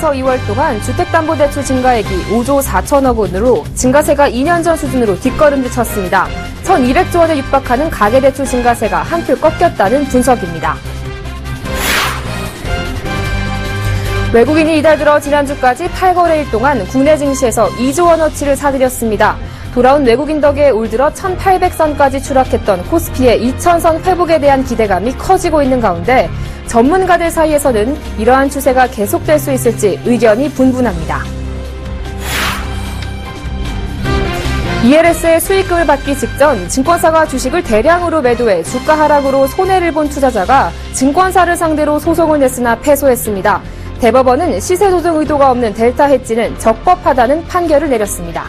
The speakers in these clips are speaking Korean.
1월에서 2월 동안 주택담보대출 증가액이 5조 4천억 원으로 증가세가 2년 전 수준으로 뒷걸음질 쳤습니다. 1,200조 원에 육박하는 가계대출 증가세가 한풀 꺾였다는 분석입니다. 외국인이 이달 들어 지난주까지 8거래일 동안 국내 증시에서 2조 원어치를 사들였습니다. 돌아온 외국인 덕에 올 들어 1,800선까지 추락했던 코스피의 2,000선 회복에 대한 기대감이 커지고 있는 가운데 전문가들 사이에서는 이러한 추세가 계속될 수 있을지 의견이 분분합니다. ELS의 수익금을 받기 직전 증권사가 주식을 대량으로 매도해 주가 하락으로 손해를 본 투자자가 증권사를 상대로 소송을 냈으나 패소했습니다. 대법원은 시세 조정 의도가 없는 델타 헤지는 적법하다는 판결을 내렸습니다.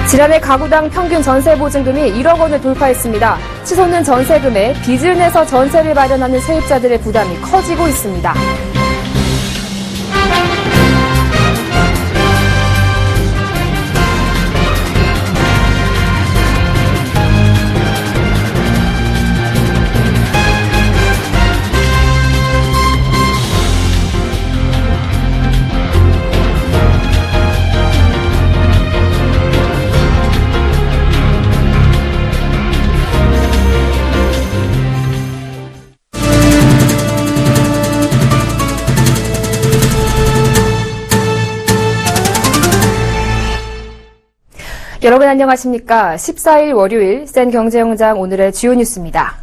지난해 가구당 평균 전세 보증금이 1억 원을 돌파했습니다. 치솟는 전세금에 빚을 내서 전세를 마련하는 세입자들의 부담이 커지고 있습니다. 여러분 안녕하십니까? 14일 월요일 센경제영장 오늘의 주요 뉴스입니다.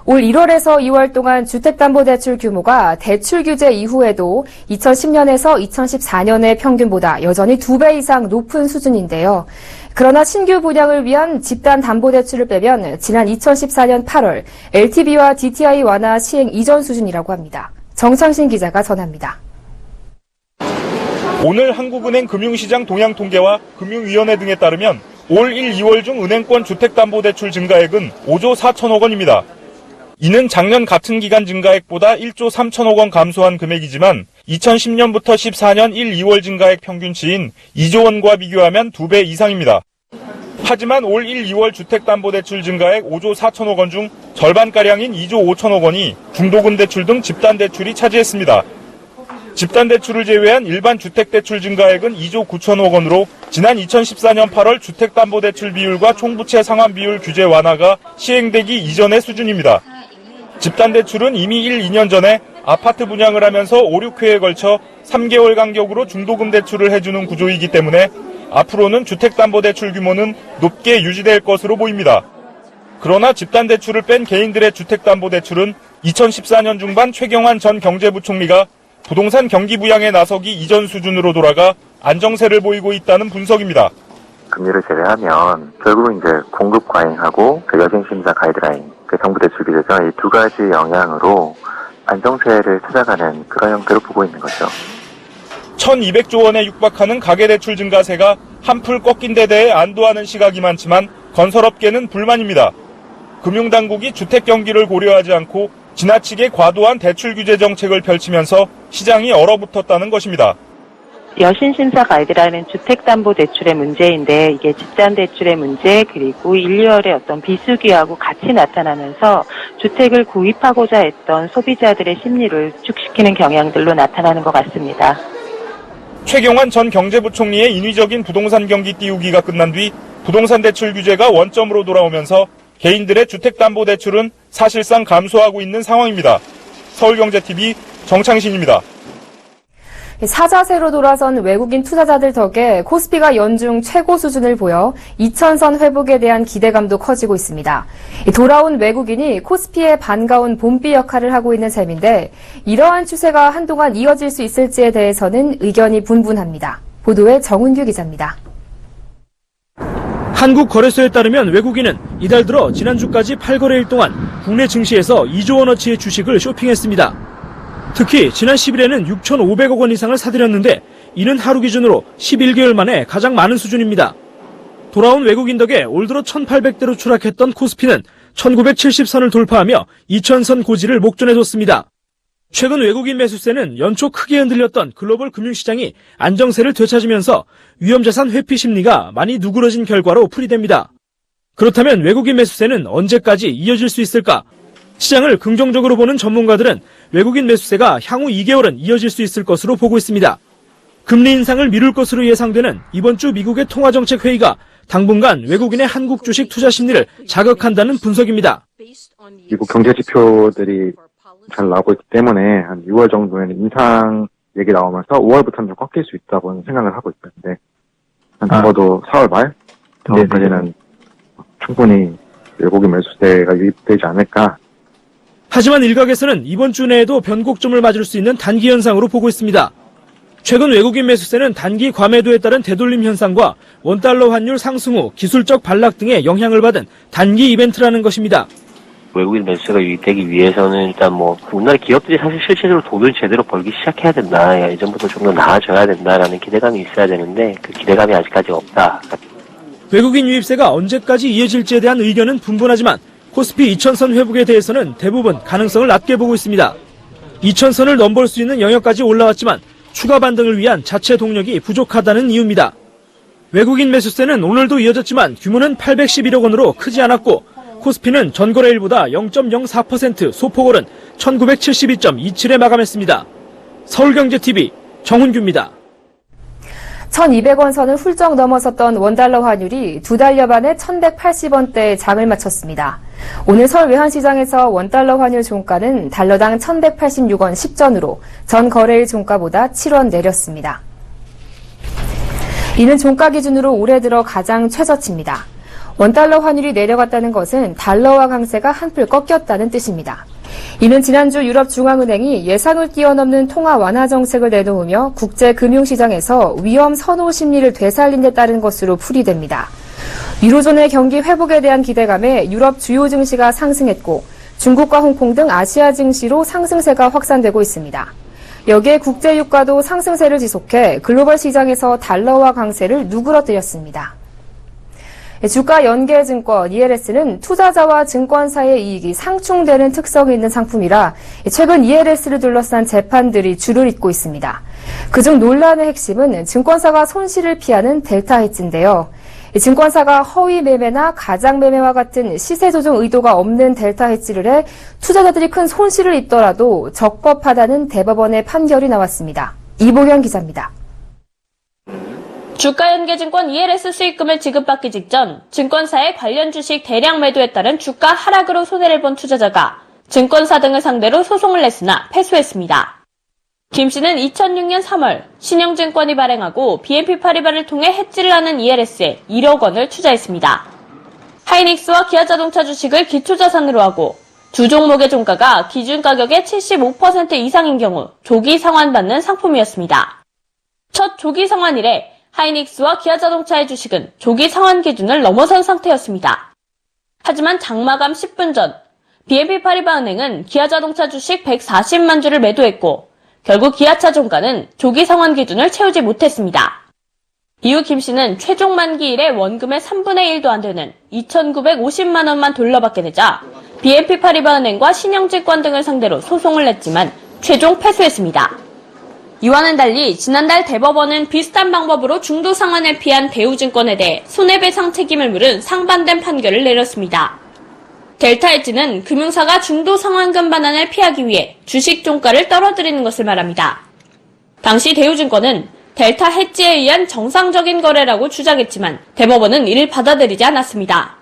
올 1월에서 2월 동안 주택담보대출 규모가 대출 규제 이후에도 2010년에서 2014년의 평균보다 여전히 2배 이상 높은 수준인데요. 그러나 신규 분양을 위한 집단담보대출을 빼면 지난 2014년 8월 LTV와 DTI 완화 시행 이전 수준이라고 합니다. 정창신 기자가 전합니다. 오늘 한국은행 금융시장 동향통계와 금융위원회 등에 따르면 올 1, 2월 중 은행권 주택담보대출 증가액은 5조 4천억 원입니다. 이는 작년 같은 기간 증가액보다 1조 3천억 원 감소한 금액이지만 2010년부터 14년 1, 2월 증가액 평균치인 2조 원과 비교하면 2배 이상입니다. 하지만 올 1, 2월 주택담보대출 증가액 5조 4천억 원 중 절반가량인 2조 5천억 원이 중도금 대출 등 집단대출이 차지했습니다. 집단대출을 제외한 일반 주택대출 증가액은 2조 9천억 원으로 지난 2014년 8월 주택담보대출 비율과 총부채 상환 비율 규제 완화가 시행되기 이전의 수준입니다. 집단대출은 이미 1, 2년 전에 아파트 분양을 하면서 5, 6회에 걸쳐 3개월 간격으로 중도금 대출을 해주는 구조이기 때문에 앞으로는 주택담보대출 규모는 높게 유지될 것으로 보입니다. 그러나 집단대출을 뺀 개인들의 주택담보대출은 2014년 중반 최경환 전 경제부총리가 부동산 경기 부양에 나서기 이전 수준으로 돌아가 안정세를 보이고 있다는 분석입니다. 금리를 제외하면 결국은 이제 공급 과잉하고 여신 심사 가이드라인, 정부 대출 규제죠. 이 두 가지 영향으로 안정세를 찾아가는 그런 형태로 보고 있는 거죠. 1,200조 원에 육박하는 가계대출 증가세가 한풀 꺾인 데 대해 안도하는 시각이 많지만 건설업계는 불만입니다. 금융당국이 주택 경기를 고려하지 않고 지나치게 과도한 대출 규제 정책을 펼치면서 시장이 얼어붙었다는 것입니다. 여신심사 가이드라인은 주택담보대출의 문제인데 이게 집단대출의 문제 그리고 1, 2월의 어떤 비수기하고 같이 나타나면서 주택을 구입하고자 했던 소비자들의 심리를 축시키는 경향들로 나타나는 것 같습니다. 최경환 전 경제부총리의 인위적인 부동산 경기 띄우기가 끝난 뒤 부동산 대출 규제가 원점으로 돌아오면서 개인들의 주택담보대출은 사실상 감소하고 있는 상황입니다. 서울경제TV 정창신입니다. 사자세로 돌아선 외국인 투자자들 덕에 코스피가 연중 최고 수준을 보여 2,000선 회복에 대한 기대감도 커지고 있습니다. 돌아온 외국인이 코스피의 반가운 봄비 역할을 하고 있는 셈인데 이러한 추세가 한동안 이어질 수 있을지에 대해서는 의견이 분분합니다. 보도에 정은규 기자입니다. 한국거래소에 따르면 외국인은 이달 들어 지난주까지 8거래일 동안 국내 증시에서 2조 원어치의 주식을 쇼핑했습니다. 특히 지난 10일에는 6,500억 원 이상을 사들였는데 이는 하루 기준으로 11개월 만에 가장 많은 수준입니다. 돌아온 외국인 덕에 올 들어 1,800대로 추락했던 코스피는 1,970선을 돌파하며 2,000선 고지를 목전해뒀습니다. 최근 외국인 매수세는 연초 크게 흔들렸던 글로벌 금융시장이 안정세를 되찾으면서 위험자산 회피 심리가 많이 누그러진 결과로 풀이됩니다. 그렇다면 외국인 매수세는 언제까지 이어질 수 있을까? 시장을 긍정적으로 보는 전문가들은 외국인 매수세가 향후 2개월은 이어질 수 있을 것으로 보고 있습니다. 금리 인상을 미룰 것으로 예상되는 이번 주 미국의 통화정책회의가 당분간 외국인의 한국 주식 투자 심리를 자극한다는 분석입니다. 미국 경제 지표들이 잘 나오고 있기 때문에 한 6월 정도에는 인상 얘기 나오면서 5월부터는 좀 꺾일 수 있다고 생각을 하고 있는데 한 적어도 4월 말 정도까지는 충분히 외국인 매수세가 유입되지 않을까. 하지만 일각에서는 이번 주 내에도 변곡점을 맞을 수 있는 단기 현상으로 보고 있습니다. 최근 외국인 매수세는 단기 과매도에 따른 되돌림 현상과 원달러 환율 상승 후 기술적 반락 등의 영향을 받은 단기 이벤트라는 것입니다. 외국인 매수세가 유입되기 위해서는 일단 우리나라 기업들이 사실 실질적으로 돈을 제대로 벌기 시작해야 된다. 예전부터 좀 더 나아져야 된다라는 기대감이 있어야 되는데 그 기대감이 아직까지 없다. 외국인 유입세가 언제까지 이어질지에 대한 의견은 분분하지만 코스피 2000선 회복에 대해서는 대부분 가능성을 낮게 보고 있습니다. 2000선을 넘볼 수 있는 영역까지 올라왔지만 추가 반등을 위한 자체 동력이 부족하다는 이유입니다. 외국인 매수세는 오늘도 이어졌지만 규모는 811억 원으로 크지 않았고 코스피는 전거래일보다 0.04% 소폭 오른 1972.27에 마감했습니다. 서울경제TV 정훈규입니다. 1200원 선을 훌쩍 넘어섰던 원달러 환율이 2달여 만에 1180원대에 장을 마쳤습니다. 오늘 서울 외환시장에서 원달러 환율 종가는 달러당 1186원 10전으로 전 거래일 종가보다 7원 내렸습니다. 이는 종가 기준으로 올해 들어 가장 최저치입니다. 원달러 환율이 내려갔다는 것은 달러화 강세가 한풀 꺾였다는 뜻입니다. 이는 지난주 유럽중앙은행이 예상을 뛰어넘는 통화 완화 정책을 내놓으며 국제금융시장에서 위험 선호 심리를 되살린 데 따른 것으로 풀이됩니다. 유로존의 경기 회복에 대한 기대감에 유럽 주요 증시가 상승했고 중국과 홍콩 등 아시아 증시로 상승세가 확산되고 있습니다. 여기에 국제유가도 상승세를 지속해 글로벌 시장에서 달러화 강세를 누그러뜨렸습니다. 주가 연계증권 ELS는 투자자와 증권사의 이익이 상충되는 특성이 있는 상품이라 최근 ELS를 둘러싼 재판들이 줄을 잇고 있습니다. 그중 논란의 핵심은 증권사가 손실을 피하는 델타 헤지인데요. 증권사가 허위 매매나 가장 매매와 같은 시세 조정 의도가 없는 델타 헤지를 해 투자자들이 큰 손실을 입더라도 적법하다는 대법원의 판결이 나왔습니다. 이보경 기자입니다. 주가연계증권 ELS 수익금을 지급받기 직전 증권사의 관련 주식 대량 매도에 따른 주가 하락으로 손해를 본 투자자가 증권사 등을 상대로 소송을 냈으나 패소했습니다. 김 씨는 2006년 3월 신영증권이 발행하고 BNP 파리바를 통해 해지를 하는 ELS에 1억 원을 투자했습니다. 하이닉스와 기아자동차 주식을 기초자산으로 하고 두 종목의 종가가 기준 가격의 75% 이상인 경우 조기 상환받는 상품이었습니다. 첫 조기 상환 이래 하이닉스와 기아자동차의 주식은 조기 상환 기준을 넘어선 상태였습니다. 하지만 장마감 10분 전 BNP 파리바 은행은 기아자동차 주식 140만 주를 매도했고 결국 기아차 종가는 조기 상환 기준을 채우지 못했습니다. 이후 김 씨는 최종 만기 일에 원금의 3분의 1도 안 되는 2,950만 원만 돌려받게 되자 BNP 파리바 은행과 신영증권 등을 상대로 소송을 냈지만 최종 패소했습니다. 이와는 달리 지난달 대법원은 비슷한 방법으로 중도 상환을 피한 대우증권에 대해 손해배상 책임을 물은 상반된 판결을 내렸습니다. 델타 헤지는 금융사가 중도 상환금 반환을 피하기 위해 주식 종가를 떨어뜨리는 것을 말합니다. 당시 대우증권은 델타 헤지에 의한 정상적인 거래라고 주장했지만 대법원은 이를 받아들이지 않았습니다.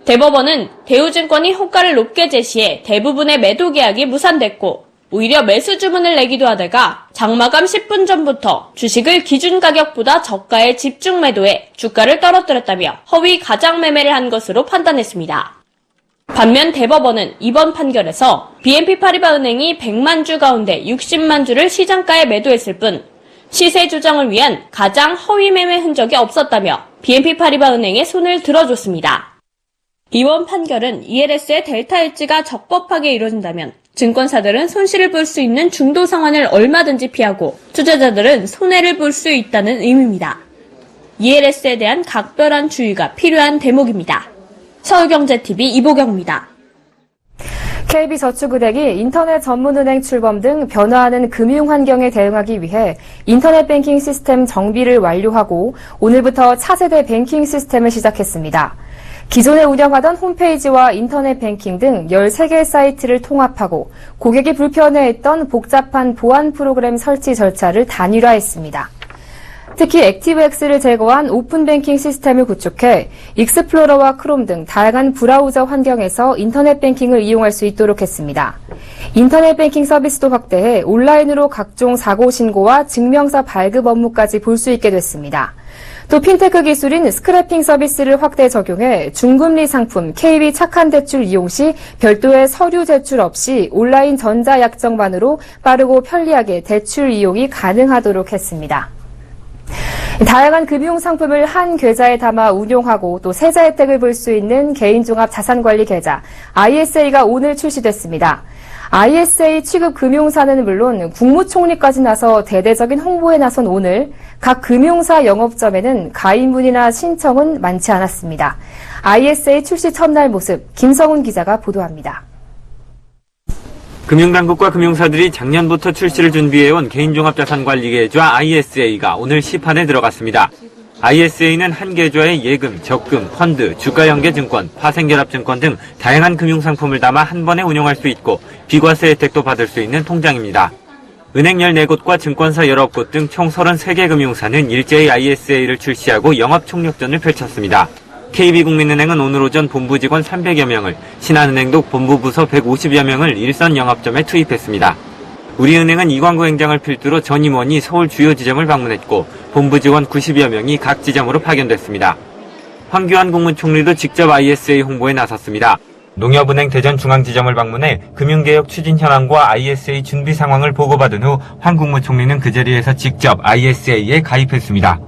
대법원은 대우증권이 호가를 높게 제시해 대부분의 매도 계약이 무산됐고 오히려 매수 주문을 내기도 하다가 장마감 10분 전부터 주식을 기준 가격보다 저가에 집중 매도해 주가를 떨어뜨렸다며 허위 가장 매매를 한 것으로 판단했습니다. 반면 대법원은 이번 판결에서 BNP 파리바 은행이 100만 주 가운데 60만 주를 시장가에 매도했을 뿐 시세 조정을 위한 가장 허위 매매 흔적이 없었다며 BNP 파리바 은행의 손을 들어줬습니다. 이번 판결은 ELS의 델타 헤지가 적법하게 이루어진다면 증권사들은 손실을 볼 수 있는 중도 상환을 얼마든지 피하고 투자자들은 손해를 볼 수 있다는 의미입니다. ELS에 대한 각별한 주의가 필요한 대목입니다. 서울경제TV 이보경입니다. KB저축은행이 인터넷 전문은행 출범 등 변화하는 금융 환경에 대응하기 위해 인터넷 뱅킹 시스템 정비를 완료하고 오늘부터 차세대 뱅킹 시스템을 시작했습니다. 기존에 운영하던 홈페이지와 인터넷 뱅킹 등 13개 사이트를 통합하고 고객이 불편해했던 복잡한 보안 프로그램 설치 절차를 단일화했습니다. 특히 액티브엑스를 제거한 오픈 뱅킹 시스템을 구축해 익스플로러와 크롬 등 다양한 브라우저 환경에서 인터넷 뱅킹을 이용할 수 있도록 했습니다. 인터넷 뱅킹 서비스도 확대해 온라인으로 각종 사고 신고와 증명서 발급 업무까지 볼 수 있게 됐습니다. 또 핀테크 기술인 스크래핑 서비스를 확대 적용해 중금리 상품 KB 착한 대출 이용 시 별도의 서류 제출 없이 온라인 전자약정만으로 빠르고 편리하게 대출 이용이 가능하도록 했습니다. 다양한 금융 상품을 한 계좌에 담아 운용하고 또 세자 혜택을 볼 수 있는 개인종합 자산관리 계좌 ISA가 오늘 출시됐습니다. ISA 취급 금융사는 물론 국무총리까지 나서 대대적인 홍보에 나선 오늘 각 금융사 영업점에는 가입 문의나 신청은 많지 않았습니다. ISA 출시 첫날 모습 김성훈 기자가 보도합니다. 금융당국과 금융사들이 작년부터 출시를 준비해온 개인종합자산관리계좌 ISA가 오늘 시판에 들어갔습니다. ISA는 한 계좌에 예금, 적금, 펀드, 주가연계증권, 파생결합증권 등 다양한 금융상품을 담아 한 번에 운용할 수 있고 비과세 혜택도 받을 수 있는 통장입니다. 은행 14곳과 증권사 19곳 등 총 33개 금융사는 일제히 ISA를 출시하고 영업 총력전을 펼쳤습니다. KB국민은행은 오늘 오전 본부 직원 300여 명을, 신한은행도 본부 부서 150여 명을 일선 영업점에 투입했습니다. 우리은행은 이광구 행장을 필두로 전 임원이 서울 주요 지점을 방문했고 본부 직원 90여 명이 각 지점으로 파견됐습니다. 황교안 국무총리도 직접 ISA 홍보에 나섰습니다. 농협은행 대전중앙지점을 방문해 금융개혁 추진 현황과 ISA 준비 상황을 보고받은 후 황 국무총리는 그 자리에서 직접 ISA에 가입했습니다.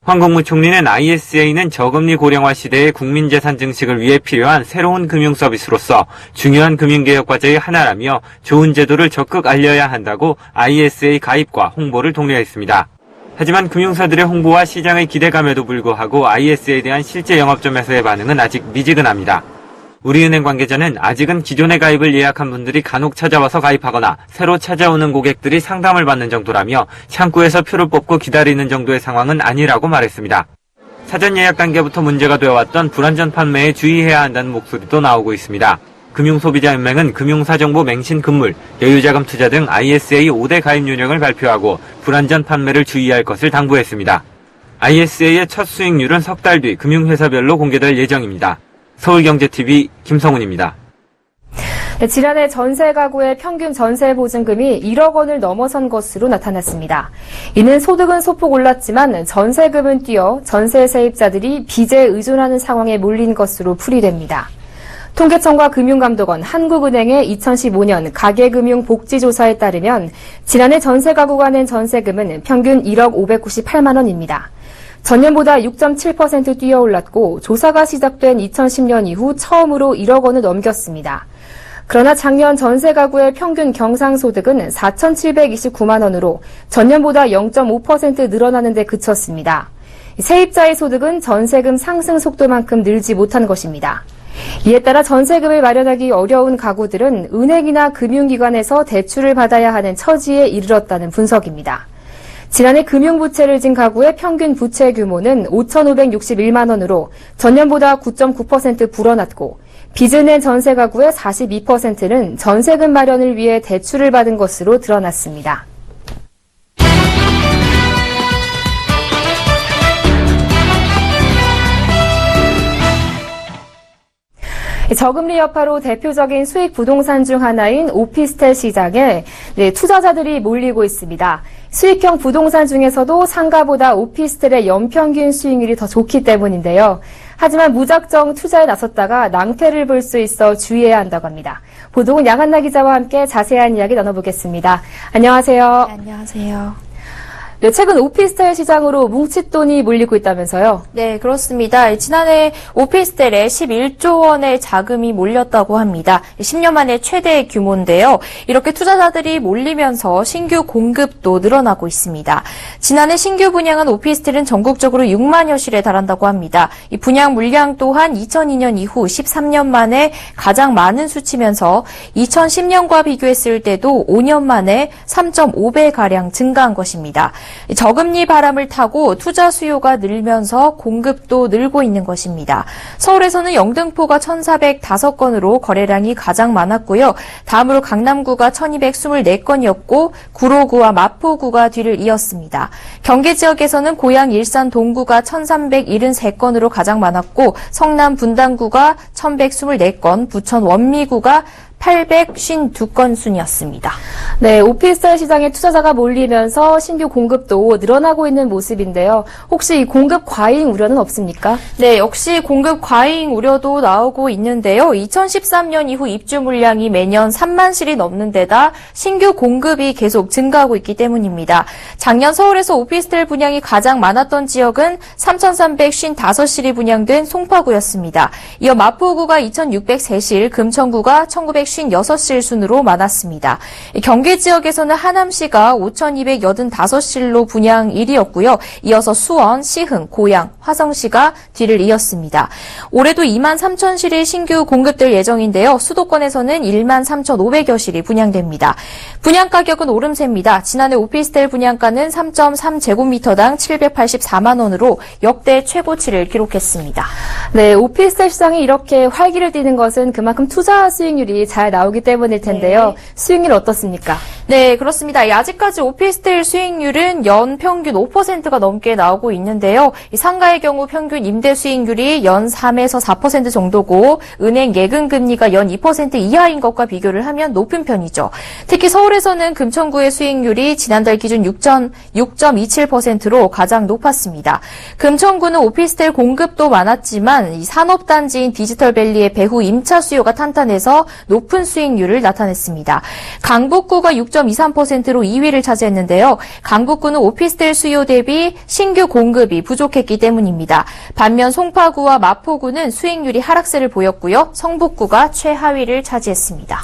황 국무총리는 ISA는 저금리 고령화 시대의 국민재산 증식을 위해 필요한 새로운 금융 서비스로서 중요한 금융개혁 과제의 하나라며 좋은 제도를 적극 알려야 한다고 ISA 가입과 홍보를 독려했습니다. 하지만 금융사들의 홍보와 시장의 기대감에도 불구하고 ISA에 대한 실제 영업점에서의 반응은 아직 미지근합니다. 우리은행 관계자는 아직은 기존의 가입을 예약한 분들이 간혹 찾아와서 가입하거나 새로 찾아오는 고객들이 상담을 받는 정도라며 창구에서 표를 뽑고 기다리는 정도의 상황은 아니라고 말했습니다. 사전 예약 단계부터 문제가 되어왔던 불안전 판매에 주의해야 한다는 목소리도 나오고 있습니다. 금융소비자연맹은 금융사 정보 맹신 금물, 여유자금 투자 등 ISA 5대 가입 요령을 발표하고 불안전 판매를 주의할 것을 당부했습니다. ISA의 첫 수익률은 석 달 뒤 금융회사별로 공개될 예정입니다. 서울경제TV 김성훈입니다. 네, 지난해 전세 가구의 평균 전세 보증금이 1억 원을 넘어선 것으로 나타났습니다. 이는 소득은 소폭 올랐지만 전세금은 뛰어 전세 세입자들이 빚에 의존하는 상황에 몰린 것으로 풀이됩니다. 통계청과 금융감독원, 한국은행의 2015년 가계금융복지조사에 따르면 지난해 전세 가구가 낸 전세금은 평균 1억 598만 원입니다. 전년보다 6.7% 뛰어올랐고 조사가 시작된 2010년 이후 처음으로 1억 원을 넘겼습니다. 그러나 작년 전세 가구의 평균 경상소득은 4,729만 원으로 전년보다 0.5% 늘어나는 데 그쳤습니다. 세입자의 소득은 전세금 상승 속도만큼 늘지 못한 것입니다. 이에 따라 전세금을 마련하기 어려운 가구들은 은행이나 금융기관에서 대출을 받아야 하는 처지에 이르렀다는 분석입니다. 지난해 금융부채를 진 가구의 평균 부채 규모는 5,561만 원으로 전년보다 9.9% 불어났고 빚을 낸 전세 가구의 42%는 전세금 마련을 위해 대출을 받은 것으로 드러났습니다. 저금리 여파로 대표적인 수익 부동산 중 하나인 오피스텔 시장에 투자자들이 몰리고 있습니다. 수익형 부동산 중에서도 상가보다 오피스텔의 연평균 수익률이 더 좋기 때문인데요. 하지만 무작정 투자에 나섰다가 낭패를 볼 수 있어 주의해야 한다고 합니다. 보도국 양한나 기자와 함께 자세한 이야기 나눠보겠습니다. 안녕하세요. 네, 안녕하세요. 네, 최근 오피스텔 시장으로 뭉칫돈이 몰리고 있다면서요? 네, 그렇습니다. 지난해 오피스텔에 11조 원의 자금이 몰렸다고 합니다. 10년 만에 최대 규모인데요. 이렇게 투자자들이 몰리면서 신규 공급도 늘어나고 있습니다. 지난해 신규 분양한 오피스텔은 전국적으로 6만여 실에 달한다고 합니다. 이 분양 물량 또한 2002년 이후 13년 만에 가장 많은 수치면서 2010년과 비교했을 때도 5년 만에 3.5배가량 증가한 것입니다. 저금리 바람을 타고 투자 수요가 늘면서 공급도 늘고 있는 것입니다. 서울에서는 영등포가 1,405건으로 거래량이 가장 많았고요. 다음으로 강남구가 1,224건이었고 구로구와 마포구가 뒤를 이었습니다. 경기 지역에서는 고양, 일산, 동구가 1,373건으로 가장 많았고 성남, 분당구가 1,124건, 부천, 원미구가 852건 순이었습니다. 네, 오피스텔 시장에 투자자가 몰리면서 신규 공급도 늘어나고 있는 모습인데요. 혹시 이 공급 과잉 우려는 없습니까? 네, 역시 공급 과잉 우려도 나오고 있는데요. 2013년 이후 입주 물량이 매년 3만 실이 넘는 데다 신규 공급이 계속 증가하고 있기 때문입니다. 작년 서울에서 오피스텔 분양이 가장 많았던 지역은 3,355실이 분양된 송파구였습니다. 이어 마포구가 2,603실, 금천구가 1,956실 순으로 많았습니다. 경기 지역에서는 하남시가 5,285실로 분양 1위였고요. 이어서 수원, 시흥, 고양, 화성시가 뒤를 이었습니다. 올해도 2만 3천 실이 신규 공급될 예정인데요. 수도권에서는 1만 3,500여 실이 분양됩니다. 분양 가격은 오름세입니다. 지난해 오피스텔 분양가는 3.3제곱미터당 784만 원으로 역대 최고치를 기록했습니다. 네, 오피스텔 시장이 이렇게 활기를 띠는 것은 그만큼 투자 수익률이 잘 나오기 때문일 텐데요. 수익률 어떻습니까? 네, 그렇습니다. 아직까지 오피스텔 수익률은 연 평균 5%가 넘게 나오고 있는데요. 상가의 경우 평균 임대 수익률이 연 3에서 4% 정도고 은행 예금 금리가 연 2% 이하인 것과 비교를 하면 높은 편이죠. 특히 서울에서는 금천구의 수익률이 지난달 기준 6.27%로 가장 높았습니다. 금천구는 오피스텔 공급도 많았지만 이 산업단지인 디지털밸리의 배후 임차 수요가 탄탄해서 높은 수익률을 나타냈습니다. 강북구가 6.23%로 2위를 차지했는데요. 강북구는 오피스텔 수요 대비 신규 공급이 부족했기 때문입니다. 반면 송파구와 마포구는 수익률이 하락세를 보였고요. 성북구가 최하위를 차지했습니다.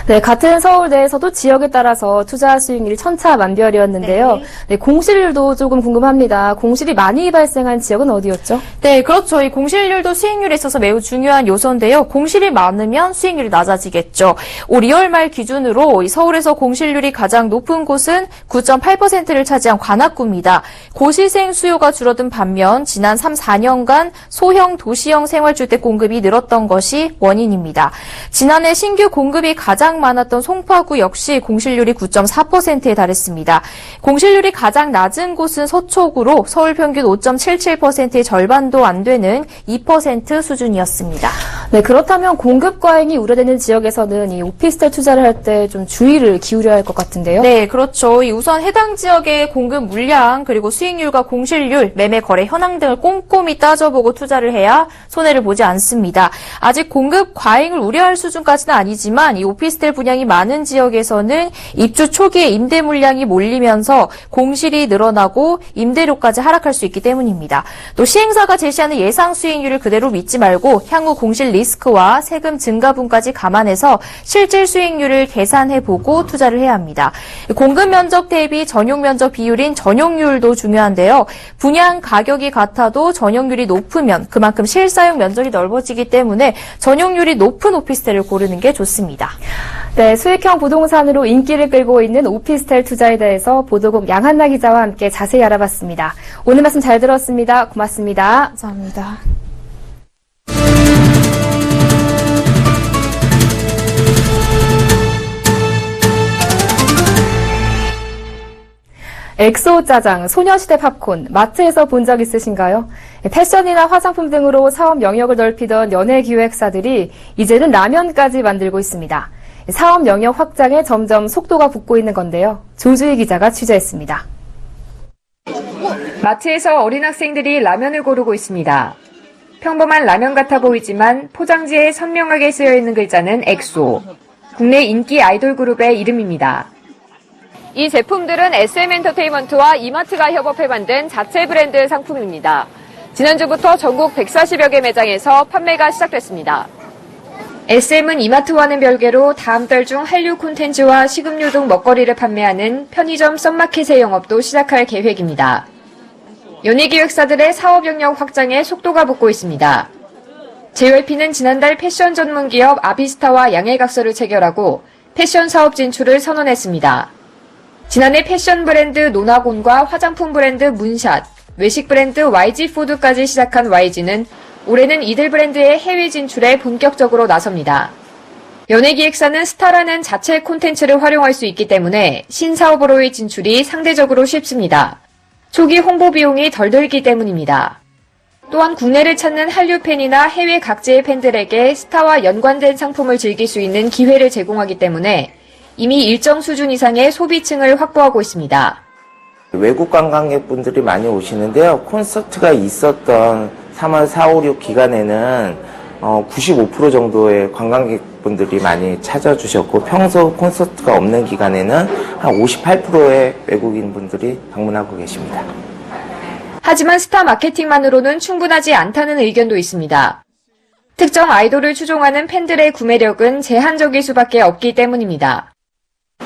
네, 같은 서울 내에서도 지역에 따라서 투자 수익률이 천차만별이었는데요. 네, 공실률도 조금 궁금합니다. 공실이 많이 발생한 지역은 어디였죠? 네, 그렇죠. 이 공실률도 수익률에 있어서 매우 중요한 요소인데요. 공실이 많으면 수익률이 낮아지겠죠. 올 2월 말 기준으로 서울에서 공실률이 가장 높은 곳은 9.8%를 차지한 관악구입니다. 고시생 수요가 줄어든 반면 지난 3, 4년간 소형 도시형 생활주택 공급이 늘었던 것이 원인입니다. 지난해 신규 공급이 가장 많았던 송파구 역시 공실률이 9.4%에 달했습니다. 공실률이 가장 낮은 곳은 서초구로 서울 평균 5.77%의 절반도 안 되는 2% 수준이었습니다. 네, 그렇다면 공급 과잉이 우려되는 지역에서는 이 오피스텔 투자를 할 때 좀 주의를 기울여야 할 것 같은데요. 네, 그렇죠. 우선 해당 지역의 공급 물량 그리고 수익률과 공실률, 매매 거래 현황 등을 꼼꼼히 따져보고 투자를 해야 손해를 보지 않습니다. 아직 공급 과잉을 우려할 수준까지는 아니지만 이 오피스텔 분양이 많은 지역에서는 입주 초기에 임대 물량이 몰리면서 공실이 늘어나고 임대료까지 하락할 수 있기 때문입니다. 또 시행사가 제시하는 예상 수익률을 그대로 믿지 말고 향후 공실 리스크와 세금 증가분까지 감안해서 실질 수익률을 계산해보고 투자를 해야 합니다. 공급 면적 대비 전용 면적 비율인 전용률도 중요한데요. 분양 가격이 같아도 전용률이 높으면 그만큼 실사용 면적이 넓어지기 때문에 전용률이 높은 오피스텔을 고르는 게 좋습니다. 네, 수익형 부동산으로 인기를 끌고 있는 오피스텔 투자에 대해서 보도국 양한나 기자와 함께 자세히 알아봤습니다. 오늘 말씀 잘 들었습니다. 고맙습니다. 감사합니다. 엑소 짜장, 소녀시대 팝콘, 마트에서 본 적 있으신가요? 패션이나 화장품 등으로 사업 영역을 넓히던 연예기획사들이 이제는 라면까지 만들고 있습니다. 사업 영역 확장에 점점 속도가 붙고 있는 건데요. 조주희 기자가 취재했습니다. 마트에서 어린 학생들이 라면을 고르고 있습니다. 평범한 라면 같아 보이지만 포장지에 선명하게 쓰여 있는 글자는 엑소. 국내 인기 아이돌 그룹의 이름입니다. 이 제품들은 SM엔터테인먼트와 이마트가 협업해 만든 자체 브랜드 상품입니다. 지난주부터 전국 140여 개 매장에서 판매가 시작됐습니다. SM은 이마트와는 별개로 다음 달 중 한류 콘텐츠와 식음료 등 먹거리를 판매하는 편의점 썸마켓의 영업도 시작할 계획입니다. 연예기획사들의 사업 영역 확장에 속도가 붙고 있습니다. JYP는 지난달 패션 전문 기업 아비스타와 양해각서를 체결하고 패션 사업 진출을 선언했습니다. 지난해 패션 브랜드 노나곤과 화장품 브랜드 문샷, 외식 브랜드 YG푸드까지 시작한 YG는 올해는 이들 브랜드의 해외 진출에 본격적으로 나섭니다. 연예기획사는 스타라는 자체 콘텐츠를 활용할 수 있기 때문에 신사업으로의 진출이 상대적으로 쉽습니다. 초기 홍보 비용이 덜 들기 때문입니다. 또한 국내를 찾는 한류 팬이나 해외 각지의 팬들에게 스타와 연관된 상품을 즐길 수 있는 기회를 제공하기 때문에 이미 일정 수준 이상의 소비층을 확보하고 있습니다. 외국 관광객분들이 많이 오시는데요. 콘서트가 있었던 3월 4, 5, 6 기간에는 95% 정도의 관광객분들이 많이 찾아주셨고 평소 콘서트가 없는 기간에는 한 58%의 외국인분들이 방문하고 계십니다. 하지만 스타 마케팅만으로는 충분하지 않다는 의견도 있습니다. 특정 아이돌을 추종하는 팬들의 구매력은 제한적일 수밖에 없기 때문입니다.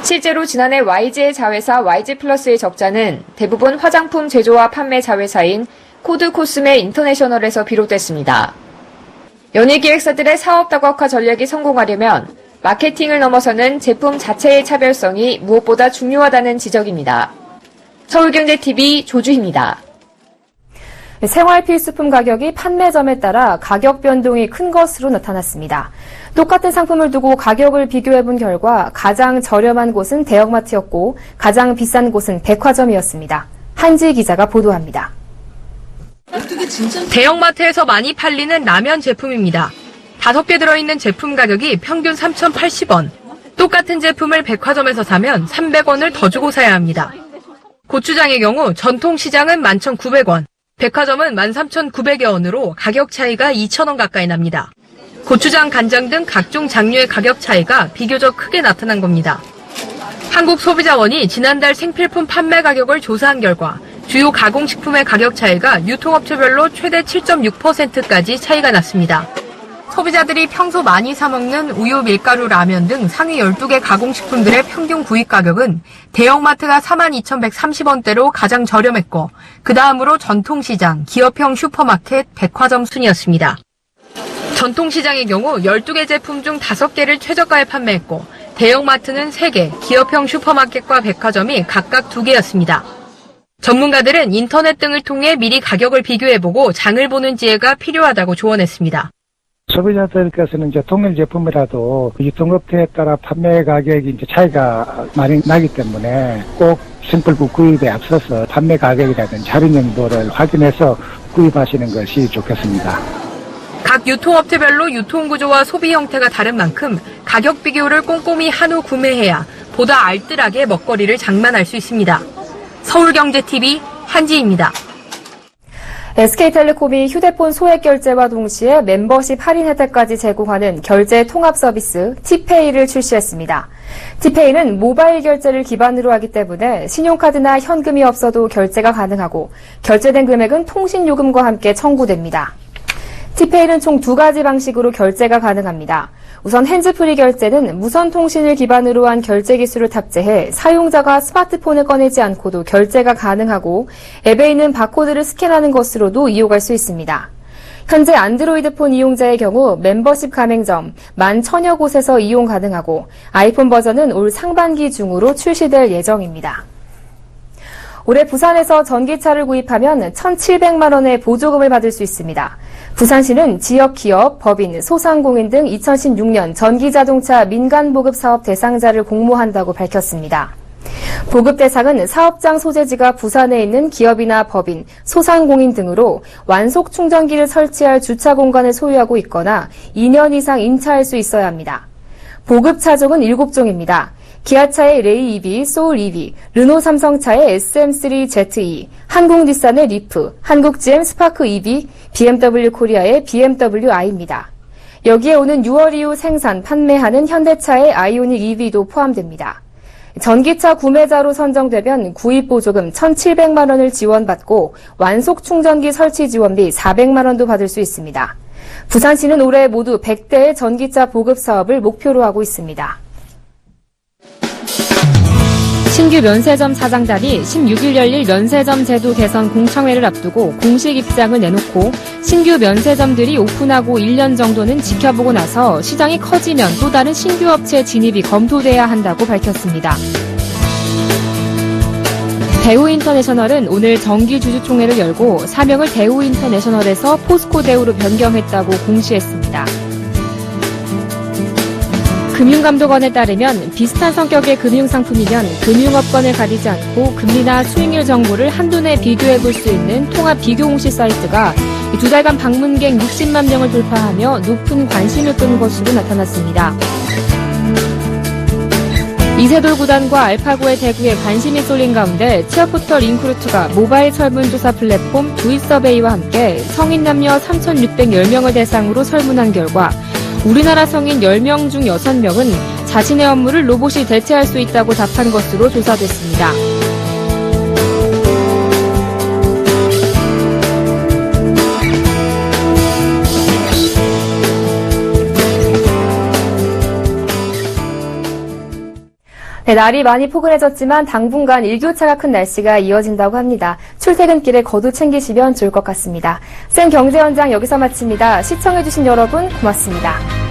실제로 지난해 YG의 자회사 YG플러스의 적자는 대부분 화장품 제조와 판매 자회사인 코드코스메 인터내셔널에서 비롯됐습니다. 연예기획사들의 사업 다각화 전략이 성공하려면 마케팅을 넘어서는 제품 자체의 차별성이 무엇보다 중요하다는 지적입니다. 서울경제TV 조주희입니다. 생활 필수품 가격이 판매점에 따라 가격 변동이 큰 것으로 나타났습니다. 똑같은 상품을 두고 가격을 비교해본 결과 가장 저렴한 곳은 대형마트였고 가장 비싼 곳은 백화점이었습니다. 한지 기자가 보도합니다. 대형마트에서 많이 팔리는 라면 제품입니다. 5개 들어있는 제품 가격이 평균 3,080원. 똑같은 제품을 백화점에서 사면 300원을 더 주고 사야 합니다. 고추장의 경우 전통시장은 11,900원, 백화점은 13,900여 원으로 가격 차이가 2,000원 가까이 납니다. 고추장, 간장 등 각종 장류의 가격 차이가 비교적 크게 나타난 겁니다. 한국소비자원이 지난달 생필품 판매 가격을 조사한 결과 주요 가공식품의 가격 차이가 유통업체별로 최대 7.6%까지 차이가 났습니다. 소비자들이 평소 많이 사먹는 우유, 밀가루, 라면 등 상위 12개 가공식품들의 평균 구입 가격은 대형마트가 42,130원대로 가장 저렴했고 그 다음으로 전통시장, 기업형 슈퍼마켓, 백화점 순이었습니다. 전통시장의 경우 12개 제품 중 5개를 최저가에 판매했고 대형마트는 3개, 기업형 슈퍼마켓과 백화점이 각각 2개였습니다. 전문가들은 인터넷 등을 통해 미리 가격을 비교해보고 장을 보는 지혜가 필요하다고 조언했습니다. 소비자들께서는 이제 동일 제품이라도 유통업체에 따라 판매 가격이 이제 차이가 많이 나기 때문에 꼭 생필품 구입에 앞서서 판매 가격이라든지 할인 정도를 확인해서 구입하시는 것이 좋겠습니다. 각 유통업체별로 유통구조와 소비 형태가 다른 만큼 가격 비교를 꼼꼼히 한 후 구매해야 보다 알뜰하게 먹거리를 장만할 수 있습니다. 서울경제TV 한지입니다. SK텔레콤이 휴대폰 소액 결제와 동시에 멤버십 할인 혜택까지 제공하는 결제 통합 서비스 티페이를 출시했습니다. 티페이는 모바일 결제를 기반으로 하기 때문에 신용카드나 현금이 없어도 결제가 가능하고 결제된 금액은 통신요금과 함께 청구됩니다. 티페이는 총 2가지 방식으로 결제가 가능합니다. 우선 핸즈프리 결제는 무선 통신을 기반으로 한 결제 기술을 탑재해 사용자가 스마트폰을 꺼내지 않고도 결제가 가능하고 앱에 있는 바코드를 스캔하는 것으로도 이용할 수 있습니다. 현재 안드로이드폰 이용자의 경우 멤버십 가맹점 11,000여 곳에서 이용 가능하고 아이폰 버전은 올 상반기 중으로 출시될 예정입니다. 올해 부산에서 전기차를 구입하면 1,700만 원의 보조금을 받을 수 있습니다. 부산시는 지역 기업, 법인, 소상공인 등 2016년 전기자동차 민간보급사업 대상자를 공모한다고 밝혔습니다. 보급 대상은 사업장 소재지가 부산에 있는 기업이나 법인, 소상공인 등으로 완속 충전기를 설치할 주차 공간을 소유하고 있거나 2년 이상 임차할 수 있어야 합니다. 보급 차종은 7종입니다. 기아차의 레이 EV, 소울 EV, 르노 삼성차의 SM3 ZE, 한국닛산의 리프, 한국GM 스파크 EV, BMW 코리아의 BMW i입니다. 여기에 오는 6월 이후 생산, 판매하는 현대차의 아이오닉 EV도 포함됩니다. 전기차 구매자로 선정되면 구입 보조금 1,700만 원을 지원받고 완속 충전기 설치 지원비 400만 원도 받을 수 있습니다. 부산시는 올해 모두 100대의 전기차 보급 사업을 목표로 하고 있습니다. 신규 면세점 사장단이 16일 열릴 면세점 제도 개선 공청회를 앞두고 공식 입장을 내놓고 신규 면세점들이 오픈하고 1년 정도는 지켜보고 나서 시장이 커지면 또 다른 신규 업체 진입이 검토돼야 한다고 밝혔습니다. 대우인터내셔널은 오늘 정기 주주총회를 열고 사명을 대우인터내셔널에서 포스코대우로 변경했다고 공시했습니다. 금융감독원에 따르면 비슷한 성격의 금융상품이면 금융업권을 가리지 않고 금리나 수익률 정보를 한눈에 비교해 볼 수 있는 통합 비교 공시 사이트가 2달간 방문객 60만 명을 돌파하며 높은 관심을 끄는 것으로 나타났습니다. 이세돌 구단과 알파고의 대구에 관심이 쏠린 가운데 취업포털 인크루트가 모바일 설문조사 플랫폼 두잇서베이와 함께 성인 남녀 3,610명을 대상으로 설문한 결과 우리나라 성인 10명 중 6명은 자신의 업무를 로봇이 대체할 수 있다고 답한 것으로 조사됐습니다. 네, 날이 많이 포근해졌지만 당분간 일교차가 큰 날씨가 이어진다고 합니다. 출퇴근길에 겉옷 챙기시면 좋을 것 같습니다. 쌤 경제 현장 여기서 마칩니다. 시청해주신 여러분 고맙습니다.